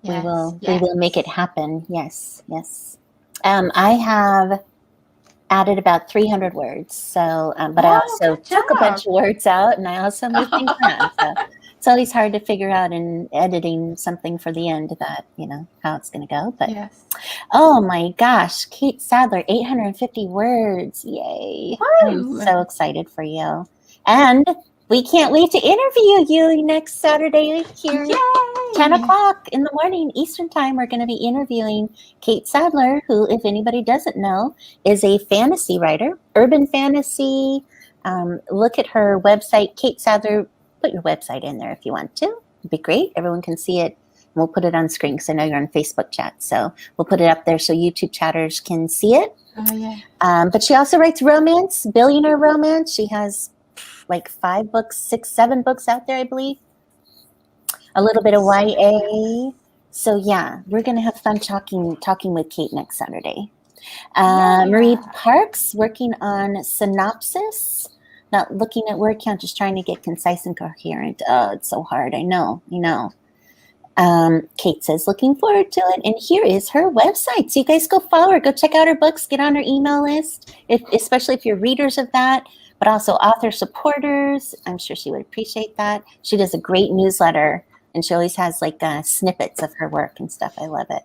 Yes, we will make it happen. Yes, yes. I have added about 300 words. So, but I also took a bunch of words out, and I also moved things around. So it's always hard to figure out in editing something for the end that, you know, how it's going to go. But oh my gosh, Kate Sadler, 850 words. Yay. Woo! I'm so excited for you. And we can't wait to interview you next Saturday here. Yay! 10 o'clock in the morning Eastern time. We're going to be interviewing Kate Sadler, who, if anybody doesn't know, is a fantasy writer, urban fantasy. Look at her website, Kate Sadler. Put your website in there if you want to. It'd be great. Everyone can see it. We'll put it on screen because I know you're on Facebook chat. So we'll put it up there so YouTube chatters can see it. Oh, yeah. But she also writes romance, billionaire romance. She has like 5 books, 6, 7 books out there, I believe. A little bit of YA. So yeah, we're going to have fun talking with Kate next Saturday. Marie Parks working on synopsis. Not looking at word count, just trying to get concise and coherent. Oh, it's so hard. I know. Kate says, looking forward to it. And here is her website. So you guys go follow her. Go check out her books. Get on her email list, especially if you're readers of that, but also author supporters. I'm sure she would appreciate that. She does a great newsletter, and she always has like snippets of her work and stuff. I love it.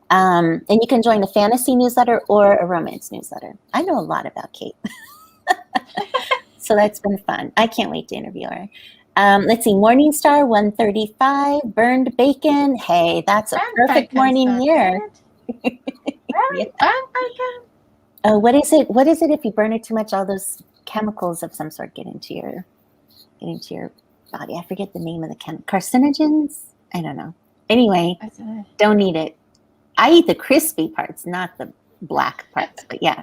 And you can join a fantasy newsletter or a romance newsletter. I know a lot about Kate. So that's been fun. I can't wait to interview her. Let's see, Morningstar 135, burned bacon. Hey, that's a perfect morning here. Oh, what is it? What is it if you burn it too much? All those chemicals of some sort get into your body. I forget the name of the carcinogens. I don't know. Anyway, don't eat it. I eat the crispy parts, not the black parts. But yeah.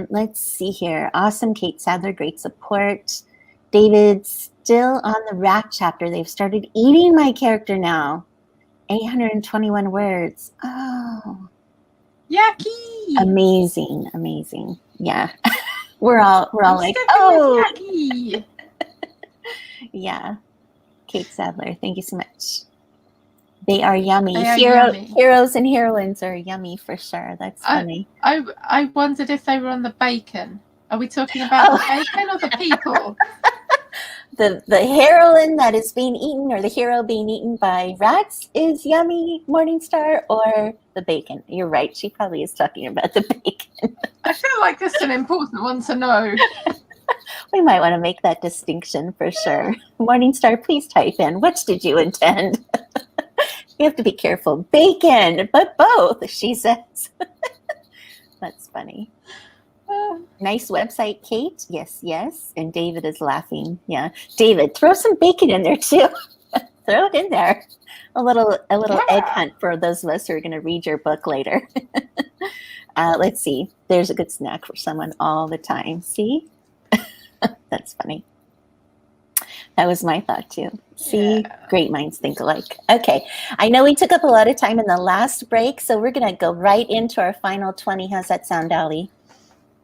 Let's see here. Awesome, Kate Sadler, great support. David, still on the rat chapter. They've started eating my character now. 821 words. Oh. Yucky. Amazing, amazing. Yeah. we're all like, oh. Yucky. Yeah. Kate Sadler, thank you so much. They are yummy. Heroes and heroines are yummy for sure. That's funny. I wondered if they were on the bacon. Are we talking about the bacon or the people? The heroine that is being eaten, or the hero being eaten by rats, is yummy, Morningstar, or the bacon? You're right. She probably is talking about the bacon. I feel like this is an important one to know. We might want to make that distinction for sure. Morningstar, please type in, which did you intend? You have to be careful. Bacon, but both, she says. That's funny. Nice website, Kate. Yes, yes. And David is laughing. Yeah. David, throw some bacon in there too. Throw it in there. A little egg hunt for those of us who are going to read your book later. Let's see. There's a good snack for someone all the time. See? That's funny. That was my thought too. See, great minds think alike. Okay, I know we took up a lot of time in the last break, so we're gonna go right into our final 20. How's that sound, Allie?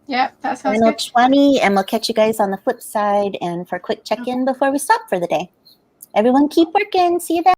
Yeah, that sounds final good. 20, and we'll catch you guys on the flip side and for a quick check-in before we stop for the day. Everyone keep working. See you then.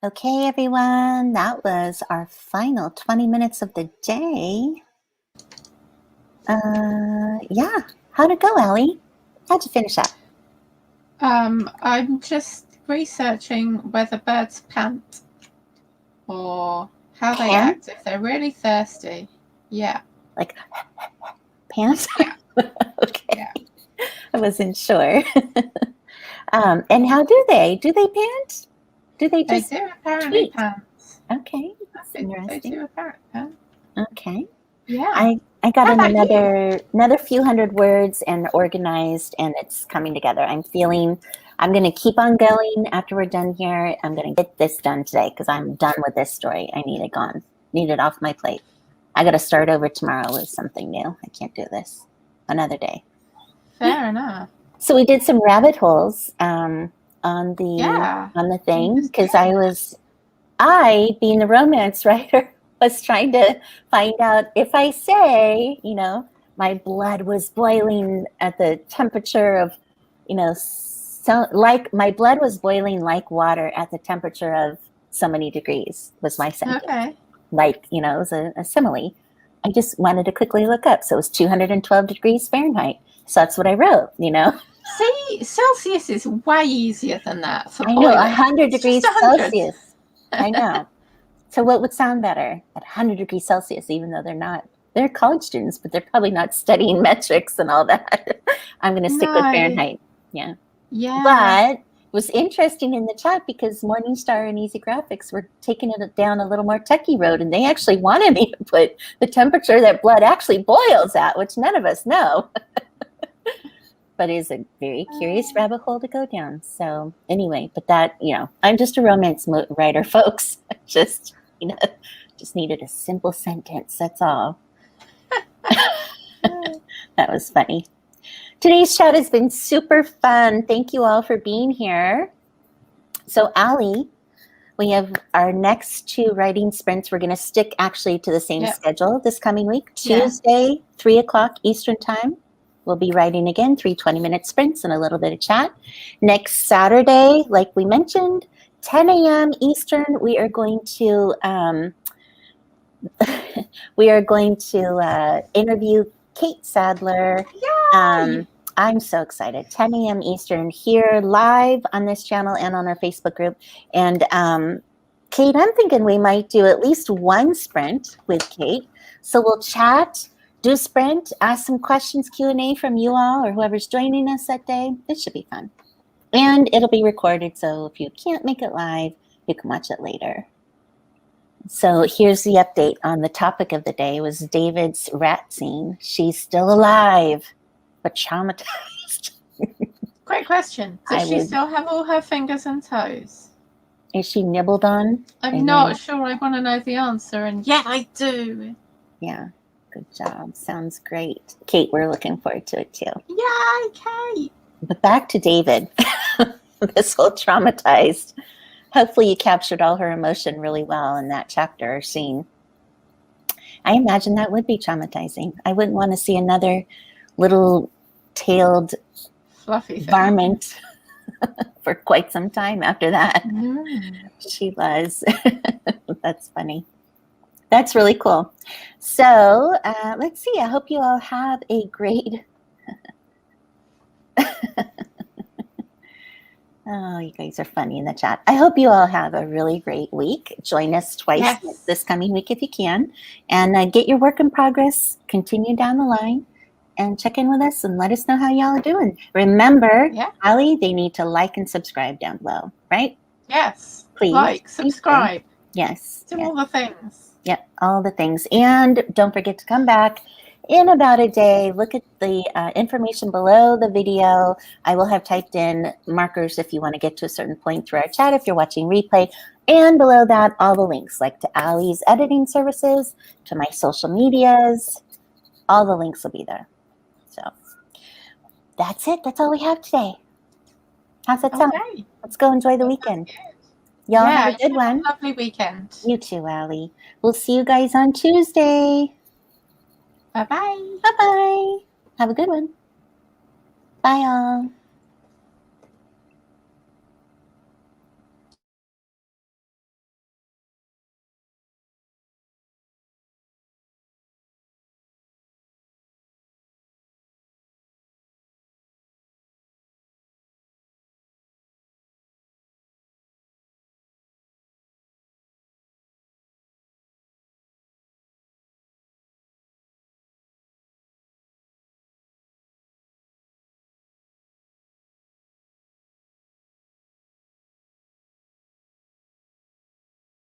Okay, everyone, that was our final 20 minutes of the day. Yeah, how'd it go, Allie? How'd you finish up? I'm just researching whether birds pant or how they Pant? act if they're really thirsty. Yeah. Like pants? Yeah. Okay. Yeah. I wasn't sure. And how do they? Do they pant? Do they They just do apparently tweet? pant. Okay, that's They interesting. do apparently pant. Okay. Yeah. I got How in about you? another few hundred words and organized, and it's coming together. I'm going to keep on going after we're done here. I'm going to get this done today because I'm done with this story. I need it gone. Need it off my plate. I got to start over tomorrow with something new. I can't do this another day. Fair enough. So we did some rabbit holes on Yeah. the thing because I, being the romance writer, was trying to find out if I say, my blood was boiling at the temperature of, so like my blood was boiling like water at the temperature of so many degrees was my sentence. Okay. Like, it was a simile. I just wanted to quickly look up. So it was 212 degrees Fahrenheit. So that's what I wrote, See, Celsius is way easier than that for I know, boiling. 100 It's degrees just 100. Celsius. I know. So what would sound better at 100 degrees Celsius, even though they're college students, but they're probably not studying metrics and all that. I'm going to stick with Fahrenheit. Yeah. Yeah. But it was interesting in the chat because Morningstar and Easy Graphics were taking it down a little more techie road, and they actually wanted me to put the temperature that blood actually boils at, which none of us know. But it's a very curious rabbit hole to go down. So anyway, but that, I'm just a romance writer, folks. Just needed a simple sentence. That's all. That was funny. Today's chat has been super fun. Thank you all for being here. So Allie, we have our next 2 writing sprints. We're going to stick actually to the same schedule this coming week. Tuesday, 3:00 Eastern time. We'll be writing again, 3 20-minute sprints and a little bit of chat. Next Saturday, like we mentioned, 10 a.m. Eastern, we are going to interview Kate Sadler. I'm so excited. 10 a.m. Eastern here live on this channel and on our Facebook group. And Kate, I'm thinking we might do at least 1 sprint with Kate. So we'll chat, do a sprint, ask some questions, Q&A from you all or whoever's joining us that day. It should be fun. And it'll be recorded, so if you can't make it live, you can watch it later. So here's the update on the topic of the day was David's rat scene. She's still alive, but traumatized. Great question. Does she still have all her fingers and toes? Is she nibbled on? I'm not sure. I want to know the answer, and yeah, I do. Yeah, good job. Sounds great. Kate, we're looking forward to it too. Yay, Kate! But back to David, this whole traumatized. Hopefully you captured all her emotion really well in that chapter or scene. I imagine that would be traumatizing. I wouldn't want to see another little tailed fluffy varmint for quite some time after that. She was. That's funny. That's really cool. So let's see. I hope you all have a great... Oh, you guys are funny in the chat. I hope you all have a really great week. Join us twice this coming week if you can. And get your work in progress. Continue down the line. And check in with us and let us know how y'all are doing. Remember, Allie, they need to like and subscribe down below, right? Yes. Please. Like, subscribe. Yes. Do all the things. Yep, all the things. And don't forget to come back in about a day. Look at the information below the video. I will have typed in markers if you want to get to a certain point through our chat if you're watching replay. And below that, all the links, like to Allie's editing services, to my social medias. All the links will be there. So that's it. That's all we have today. How's that sound? Let's go enjoy the weekend. Y'all have a good one. Lovely weekend. You too, Allie. We'll see you guys on Tuesday. Bye-bye. Bye-bye. Have a good one. Bye, all.